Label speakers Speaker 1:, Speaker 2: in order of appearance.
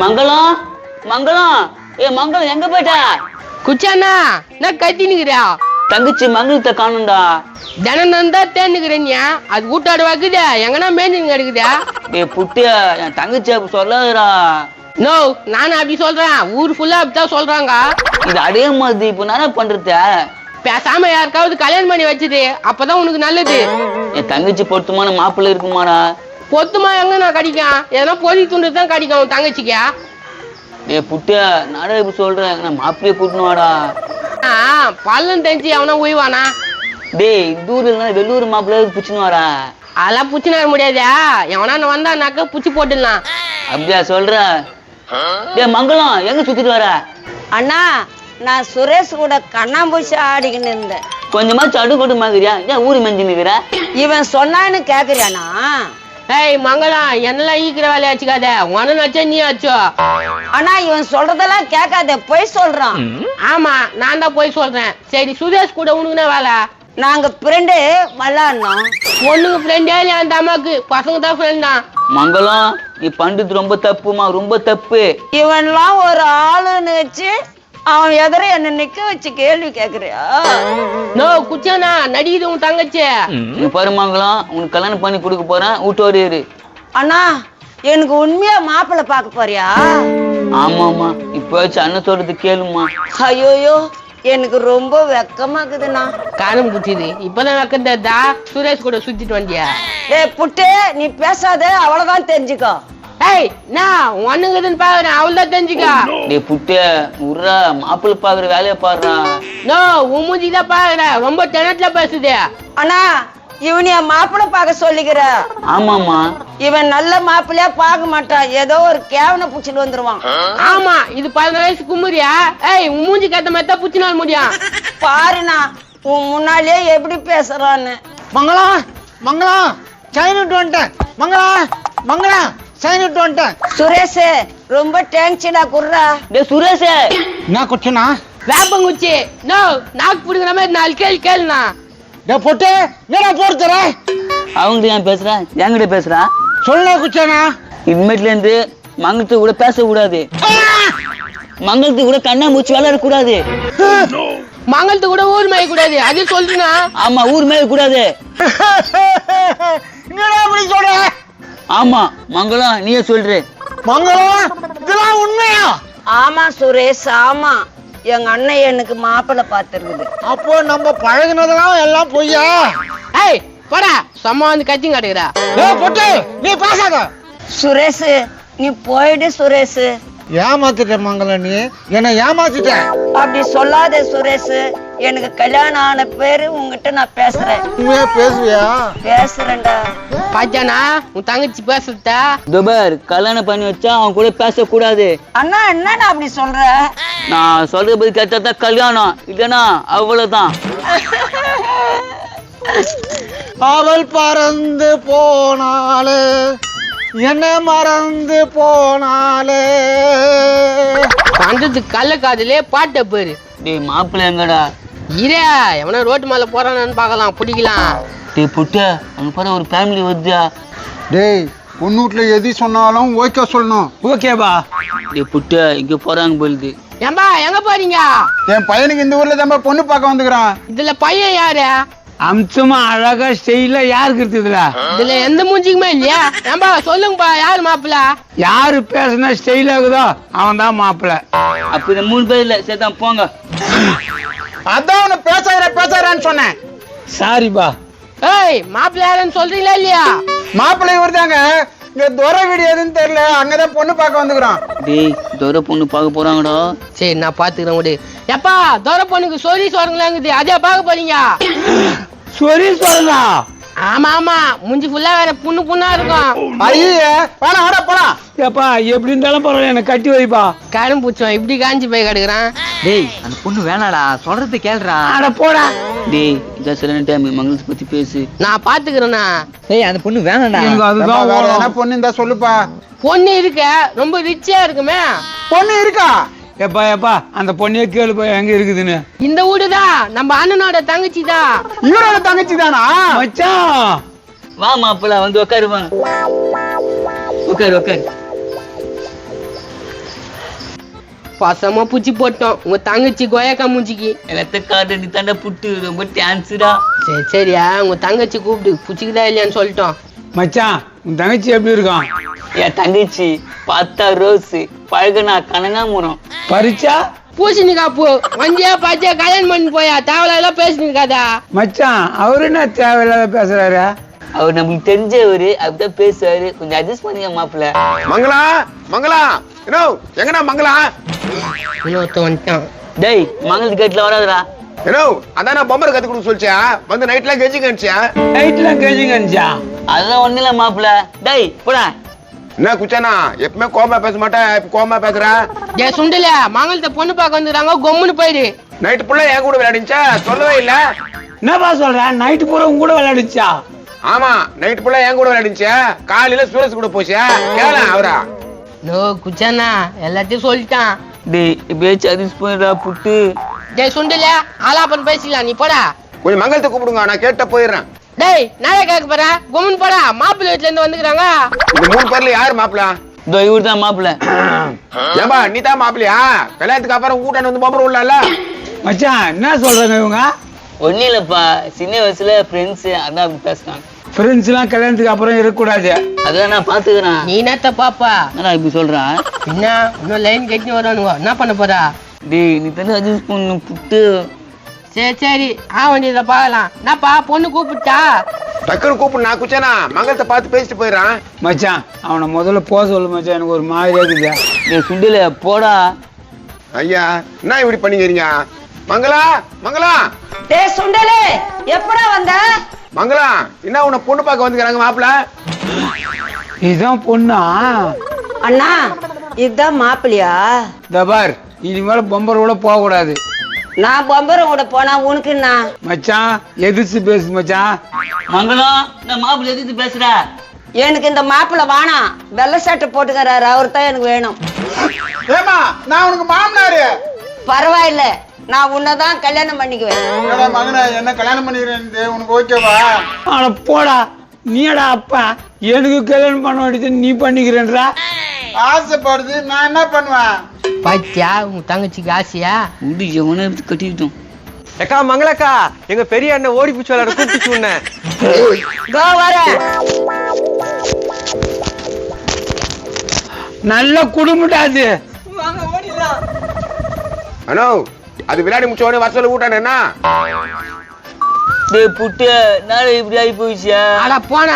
Speaker 1: மங்களம் மங்களம் மங்களம் எங்க போயிட்ட?
Speaker 2: குச்சானா நான் கத்தினுக்குறா.
Speaker 1: தங்கச்சி மங்களத்தை காணும்டா.
Speaker 2: தினம் தான் தேர்ந்துக்கிறேன்யா. அது கூட்டாடு வாக்குதா எங்கன்னா மேஞ்சுங்க எடுக்குதா.
Speaker 1: புட்டிய என் தங்கச்சி அப்படி சொல்லாதடா.
Speaker 2: நோ நானும் அப்படி சொல்றேன். ஊர் ஃபுல்லா அப்படித்தான் சொல்றாங்க.
Speaker 1: இது அதே மாதிரி இப்ப என்ன பண்றது?
Speaker 2: பேசாம யாருக்காவது கல்யாணம் பண்ணி வச்சுது, அப்பதான் உனக்கு நல்லது.
Speaker 1: என் தங்கச்சி பொருத்தமான மாப்பிள்ளை இருக்குமாடா?
Speaker 2: பொத்துமா எங்க நான் கடிக்கும்? எதனா பொறி துண்டு தான் கடிக்கும் தங்கச்சிக்கா.
Speaker 1: புட்டிய நாடா இப்படி சொல்றேன். நான் மாப்பிள்ளைய கூட்டணுவாடா.
Speaker 2: பள்ளம் தெரிஞ்சு அவனா உய்வானா?
Speaker 1: டேய் தூரம் வெள்ளூர் மாப்பிள்ளை புச்சுனுவாடா.
Speaker 2: அதெல்லாம் புச்சுனா முடியாதா? எவனா வந்தானாக்க புச்சு போட்டுடலாம்.
Speaker 1: அப்படியா சொல்ற? டேய் மங்களம் எங்க சுத்திட்டு வர?
Speaker 3: அண்ணா நான் சுரேஷ் கூட கண்ணாம்பூச்சி ஆடிக்கின்னு இருந்தேன்.
Speaker 1: கொஞ்சமா சடு கொடு மாதிரியா? ஏன் ஊரு மெஞ்சு நிக்கிற?
Speaker 3: இவன் சொன்னான்னு கேக்குறியானா?
Speaker 2: ஏய் மங்களம் என்னெல்லாம் ஈக்கிற வேலையை வச்சுக்காத. உன வச்சா நீ ஆச்சோ.
Speaker 3: ஆனா இவன் சொல்றதெல்லாம் கேட்காத, போய் சொல்றான்.
Speaker 2: ஆமா நான் தான் போய் சொல்றேன். சரி சுரேஷ் கூட உனக்குன்னா வேலை?
Speaker 3: நாங்க ஃப்ரெண்டு விளாடணும்.
Speaker 2: பொண்ணுக்கு ஃப்ரெண்டே இல்லையா? அந்த அம்மாக்கு பசங்க தான் ஃப்ரெண்ட் தான்.
Speaker 1: மங்களம் நீ பண்றது ரொம்ப தப்புமா, ரொம்ப தப்பு.
Speaker 3: இவன்லாம் ஒரு ஆளுன்னு வச்சு அவன் எதிர என்ன நிக்க வச்சு கேள்வி கேக்குறியா?
Speaker 2: நோ குச்சானா நடிக்குது உன் தங்கச்சி.
Speaker 1: நீ பாரு மங்களம், உனக்கு கல்யாணம் பண்ணி கொடுக்க போறேன். வீட்டோடு இரு.
Speaker 3: அண்ணா எனக்கு உண்மையா மாப்பிள்ளை பார்க்க போறியா?
Speaker 1: ஆமாமா இப்ப அண்ணன் சொல்றது கேளுமா.
Speaker 3: ஐயோயோ எனக்கு ரொம்ப வெக்கமாக்குதுண்ணா.
Speaker 2: காரம் குச்சிது இப்பதான் வெக்கந்தா. சுரேஷ் கூட சுத்திட்டு வந்தியா?
Speaker 3: டேய் புட்டு நீ பேசாத, அவ்வளவுதான் தெரிஞ்சுக்கோ.
Speaker 2: ஏய் நான் ஒண்ணுங்கதுன்னு பாக்குறேன், அவள்தான் தெரிஞ்சுக்கா.
Speaker 1: டேய் புட்டிய உர்றா, மாப்பிள்ளை பாக்குற வேலையை பாடுறா.
Speaker 2: நோ உன் மூஞ்சிதான் பாக்குறேன், ரொம்ப திணத்துல பேசுதே.
Speaker 3: அண்ணா இவனைய மாப்பிள்ளை பார்க்க சொல்லிக்கிற.
Speaker 1: ஆமாமா
Speaker 3: இவன் நல்ல மாப்பிள்ளையா பார்க்க மாட்டான், ஏதோ ஒரு கேவனை புடிச்சிட்டு வந்துருவான்.
Speaker 2: ஆமா இது 15 வயசு குமுறியா? ஏய் உன் மூஞ்சி கத்த மாதிரி புச்சினால் முடியும்.
Speaker 3: பாருண்ணா உன் முன்னாலே எப்படி பேசுறான்னு.
Speaker 4: மங்களம் மங்களம் சைன் விட்டு வந்துட்டேன். மங்களம் மங்களம் சைன் விட்டு வந்துட்டேன்.
Speaker 3: சுரேஷ் ரொம்ப டேங்க்ஸ்டா குர்ரா.
Speaker 1: டேய் சுரேஷ்
Speaker 4: என்ன குச்சுனா?
Speaker 2: வேப்பங்குச்சி நோ நாக்கு புடுங்கிற மாதிரி 4 கேள்வி கேளுண்ணா.
Speaker 4: டே பொட்டு என்னடா போடுற?
Speaker 1: அவங்க ஏன் பேசுற? என்கிட்ட பேசுறா?
Speaker 4: சொல்ல குச்சானா
Speaker 1: இனிமேட்ல இருந்து மங்களத்து கூட பேசக்கூடாது. மங்களத்து கூட கண்ணாமூச்சி விளையாட கூடாது.
Speaker 2: மங்களத்து கூட ஊர் மேய கூடாது, அது சொல்றா.
Speaker 1: ஆமா ஊர் மேய கூடாது.
Speaker 4: என்னடா அப்படி சொல்ற?
Speaker 1: ஆமா மங்களம் நீயே சொல்ற.
Speaker 4: மங்களம் இதெல்லாம் உண்மையா?
Speaker 3: ஆமா சுரேஷ் ஆமா, எங்க அண்ணன் எனக்கு மாப்பிள்ளை பார்த்துருக்குது.
Speaker 4: அப்போ நம்ம பழகினதெல்லாம் எல்லாம் பொய்யா?
Speaker 2: ஏய் போடா சும்மா வந்து கத்தி காட்டுகிறா.
Speaker 4: ஏய் பொட்டு நீ பேசாத.
Speaker 3: சுரேஷ் நீ போயிடு சுரேஷ்.
Speaker 4: ஏமாத்திட்ட மங்களம், நீ என்ன ஏமாத்திட்ட.
Speaker 3: அப்படி சொல்லாத சுரேஷ், எனக்கு கல்யாணம் ஆன பேரு உங்ககிட்ட நான் பேசுறேன்.
Speaker 4: உண்மையா பேசுவியா?
Speaker 3: பேசுறேன்டா.
Speaker 2: பாத்தியானா உன் தங்கச்சி பேசுறதா?
Speaker 1: துபர் கல்யாணம் பண்ணி வச்சா அவன் கூட பேசக்கூடாது.
Speaker 3: அண்ணா என்னடா அப்படி சொல்ற?
Speaker 1: நான் சொல்ற போது கேட்டாதான் கல்யாணம், இல்லைன்னா அவ்வளவுதான்.
Speaker 4: அவள் பறந்து போனாலே என்ன மறந்து போனாலே.
Speaker 2: பண்றது கள்ள காதலே பாட்ட பேரு.
Speaker 1: டேய் மாப்பிள்ளை எங்கடா?
Speaker 2: இரே எவனா ரோட்டு மேல போறானு பாக்கலாம், பிடிக்கலாம்.
Speaker 1: டேய் புட்ட அங்க பாரு ஒரு ஃபேமிலி வருதா.
Speaker 4: டேய் பொண்ணு வீட்டுல எது சொன்னாலும் ஓகே சொல்லணும். ஓகேவா?
Speaker 1: டேய் புட்ட இங்க போறாங்க போலுது.
Speaker 2: ஏம்பா எங்க போறீங்க?
Speaker 4: என் பையனுக்கு இந்த ஊர்ல தான் பொண்ணு பார்க்க வந்துக்கிறான்.
Speaker 2: இதுல பையன் யாரு?
Speaker 4: அம்சமா அழகா ஸ்டைல யாருக்கு இருக்குதுல?
Speaker 2: இதுல எந்த மூஞ்சிக்குமே இல்லையா? ஏம்பா சொல்லுங்கப்பா யாரு மாப்பிள்ள?
Speaker 4: யாரு பேசுனா ஸ்டைல் ஆகுதோ அவன் தான் மாப்பிள்ள.
Speaker 1: அப்ப இந்த 3 பேர் இல்ல சேதான் போங்க.
Speaker 4: அதான் உன்னை பேசாதன்னு சொன்னேன். சாரிப்பா.
Speaker 2: ஏய் மாப்பிள்ள யாருன்னு சொல்றீங்களா இல்லையா?
Speaker 4: மாப்பிள்ளை இவர் தாங்க. இங்க துறை வீடு எதுன்னு தெரியல, அங்கதான் பொண்ணு பார்க்க வந்துக்கிறான்.
Speaker 1: டேய் தோர பொண்ணு பார்க்க போறாங்கடா.
Speaker 2: சரி நான் பாத்துக்கிறேன் விடு. எப்பா தோர பொண்ணுக்கு சொரி சொல்லுங்களாங்குது, அதே பார்க்க போறீங்க?
Speaker 4: சொரி சொல்லா?
Speaker 2: ஆமா ஆமா முஞ்சி ஃபுல்லா வேற புண்ணா இருக்கும்.
Speaker 4: ஐயே போலாம் ஆட போலாம். ஏப்பா எப்படி இருந்தாலும் பரவாயில்ல, என்ன கட்டி வைப்பா.
Speaker 2: கரும் பூச்சோம் இப்படி காஞ்சி போய் கிடக்குறான்.
Speaker 1: டேய் அந்த பொண்ணு வேணாடா, சொல்றது கேளுடா.
Speaker 4: ஆட போடா.
Speaker 1: டேய் இத சரியான டைம் மங்களத்தை பத்தி பேசு.
Speaker 2: நான் பாத்துக்கிறேன்னா.
Speaker 1: டேய் அந்த பொண்ணு வேணாடா.
Speaker 4: அதுதான் வேற என்ன பொண்ணு இருந்தா சொல்லுப்பா.
Speaker 2: பொண்ணு இருக்க ரொம்ப ரிச்சா இருக்குமே.
Speaker 4: பொண்ணு இருக்கா? எப்பா அந்த பொண்ணையே கேளு போய் எங்க இருக்குதுன்னு.
Speaker 2: இந்த வீடுதான் நம்ம அண்ணனோட தங்கச்சி தான்.
Speaker 4: இவரோட தங்கச்சி தானா? மச்சான்
Speaker 1: வா மாப்பிள்ள வந்து உட்காருமா. உட்காரு உட்காரு.
Speaker 2: பசமா பூச்சி போட்டோம் உங்க தங்கச்சி கொயக்கா மூஞ்சிக்கு.
Speaker 1: எல்லாத்தையும் காட்டு நீ தாண்டா புட்டு ரொம்ப டான்ஸுடா.
Speaker 2: சரி சரியா உங்க தங்கச்சி கூப்பிட்டு பூச்சிக்குதா இல்லையான்னு சொல்லிட்டோம்.
Speaker 4: மச்சான் உன் தங்கச்சி எப்படி இருக்கான்?
Speaker 1: என் தங்கச்சி பார்த்தா ரோஸ், பழகுனா கனகாமுரம்.
Speaker 4: பறிச்சா
Speaker 2: பூசணிக்கா பூ வந்தியா பாத்தியா கல்யாணம் பண்ணி போயா தேவையில்லாம் பேசினிருக்காதா.
Speaker 4: மச்சான் அவரு என்ன தேவையில்லாத பேசுறாரு?
Speaker 1: அவர் நம்மளுக்கு தெரிஞ்சவரு, அப்படிதான் பேசுவாரு. கொஞ்சம் அட்ஜஸ்ட் பண்ணிக்க மாப்பிள்ள.
Speaker 5: மங்களா மங்களா இன்னோ எங்கடா மங்களா?
Speaker 2: இன்னொருத்த வந்துட்டான்.
Speaker 1: டேய் மங்களத்து கேட்ல வராதுடா.
Speaker 5: இன்னோ அதான் நான் பொம்பரை கத்து கொடுக்க சொல்லிச்சா வந்து நைட்லாம் கெஞ்சி கணிச்சியா?
Speaker 4: நைட்லாம் கேஜிங்கன்ச்சா?
Speaker 1: அதெல்லாம் ஒண்ணு இல்ல மாப்பிள்ள. டேய் போடா.
Speaker 5: என்ன குச்சானா எப்பவுமே கோமா பேச மாட்டேன், இப்ப கோமா பேசுற?
Speaker 2: டே சுண்டல மங்கள்கிட்ட பொண்ணு பார்க்க வந்துடுறாங்க கொம்முன்னு போயிடு.
Speaker 5: நைட்டு புள்ள என் கூட விளையாடிச்சா சொல்லவே இல்ல.
Speaker 4: என்னப்பா சொல்ற? நைட்டு பூரா உன் கூட விளையாடுச்சா?
Speaker 5: ஆமா நைட்டு புள்ள என் கூட விளையாடிச்சா, காலையில சூரஸ் கூட போச்சா கேள அவரா.
Speaker 2: நோ குச்சானா எல்லாத்தையும் சொல்லிட்டான்.
Speaker 1: டேய் இப்படியாச்சும் அட்ஜஸ்ட் பண்ணிடா புட்டு.
Speaker 2: டே சுண்டல ஆலாப்பன் பேசிக்கலாம் நீ போடா.
Speaker 5: கொஞ்சம் மங்களத்தை கூப்பிடுங்க, நான் கேட்ட போயிடுறேன்.
Speaker 2: டேய் நானே கேட்க போறேன் கொம்முன்னு போடா. மாப்பிள்ளை வீட்டுல இருந்து வந்துக்கிறாங்க.
Speaker 5: இந்த 3 பேர்ல யாரு மாப்பிளா?
Speaker 1: இதோ இவரு தான் மாப்பிள்ள.
Speaker 5: ஏம்பா நீ தான் மாப்பிளையா? கல்யாணத்துக்கு அப்புறம் கூட்டாண்டு வந்து பொம்பரை உள்ளல.
Speaker 4: மச்சான் என்ன சொல்றாங்க இவங்க?
Speaker 1: ஒன்னும் இல்லப்பா, சின்ன வயசுல ஃப்ரெண்ட்ஸ் அதான் அப்படி பேசுறாங்க.
Speaker 4: ஃப்ரெண்ட்ஸ் எல்லாம் கல்யாணத்துக்கு அப்புறம் இருக்கக்கூடாது.
Speaker 1: அதான் நான் பாத்துக்கிறேன்.
Speaker 2: நீ என்னத்த பாப்பா
Speaker 1: என்னடா இப்படி சொல்றான்?
Speaker 2: என்ன இன்னும் லைன் கட்டி வரானுவா என்ன பண்ண போறா?
Speaker 1: டேய் நீ தானே அட்ஜஸ்ட் பண்ணணும் புட்டு.
Speaker 2: சரி சரி வேண்டியதை பார்க்கலாம். என்னப்பா பொண்ணு கூப்பிட்டா?
Speaker 5: டக்குனு கூப்பிடு, நான் குச்சானா மங்களத்தை பார்த்து பேசிட்டு போயிடுறான்.
Speaker 4: மச்சான் அவனை முதல்ல போக சொல்லு மச்சான், எனக்கு ஒரு மாதிரியா இருக்குது.
Speaker 1: டேய் சுண்டல போடா.
Speaker 5: ஐயா என்ன இப்படி பண்ணிக்கிறீங்க? மங்களா மங்களா
Speaker 3: டேய் சுண்டலே எப்படா வந்த?
Speaker 5: மங்களா என்ன உன்னை பொண்ணு பார்க்க வந்துக்கிறாங்க மாப்பிள்ள.
Speaker 4: இதுதான் பொண்ணா?
Speaker 3: அண்ணா இதுதான் மாப்பிள்ளையா?
Speaker 4: தபார் இனிமேல பொம்பரை கூட போக கூடாது.
Speaker 3: நான் பொம்பரம் கூட போனா உனக்குண்ணா?
Speaker 4: மச்சான் எதிர்த்து பேசு மச்சான்.
Speaker 1: மங்களம் நான் மாப்பிள்ள எதிர்த்து பேசுற.
Speaker 3: எனக்கு இந்த மாப்பிள்ளை வேணாம். வெள்ளை சட்டை போட்டுக்கிறாரு, அவர் தான் எனக்கு வேணும்.
Speaker 4: ஏமா நான் உனக்கு மாமனாரு.
Speaker 3: பரவாயில்ல, நான் உன்னதான் கல்யாணம் பண்ணிக்குவேன்.
Speaker 4: மகனை என்ன கல்யாணம் பண்ணிக்கிறேன் உனக்கு ஓகேவா? ஆனா போடா நீடா அப்பா, எனக்கு கல்யாணம் பண்ண வேண்டியது நீ பண்ணிக்கிறேன்றா. ஆசைப்படுது நான் என்ன பண்ணுவேன்?
Speaker 2: பாத்தியா உங்க தங்கச்சிக்கு ஆசையா?
Speaker 1: உண்டு எவனை எடுத்து கட்டிக்கிட்டோம்.
Speaker 6: அக்கா மங்களக்கா எங்க பெரிய அண்ணன் ஓடி பூச்சி விளையாட கூப்பிட்டு சொன்னேன்.
Speaker 3: கோ வர.
Speaker 4: நல்ல குடும்பம்டா அது.
Speaker 5: அண்ணோ அது விளையாடி முடிச்ச உடனே வசூல ஊட்டானே என்ன?
Speaker 1: டேய் புட்டு நாளை இப்படி ஆகி போயிடுச்சியா?
Speaker 2: அட போன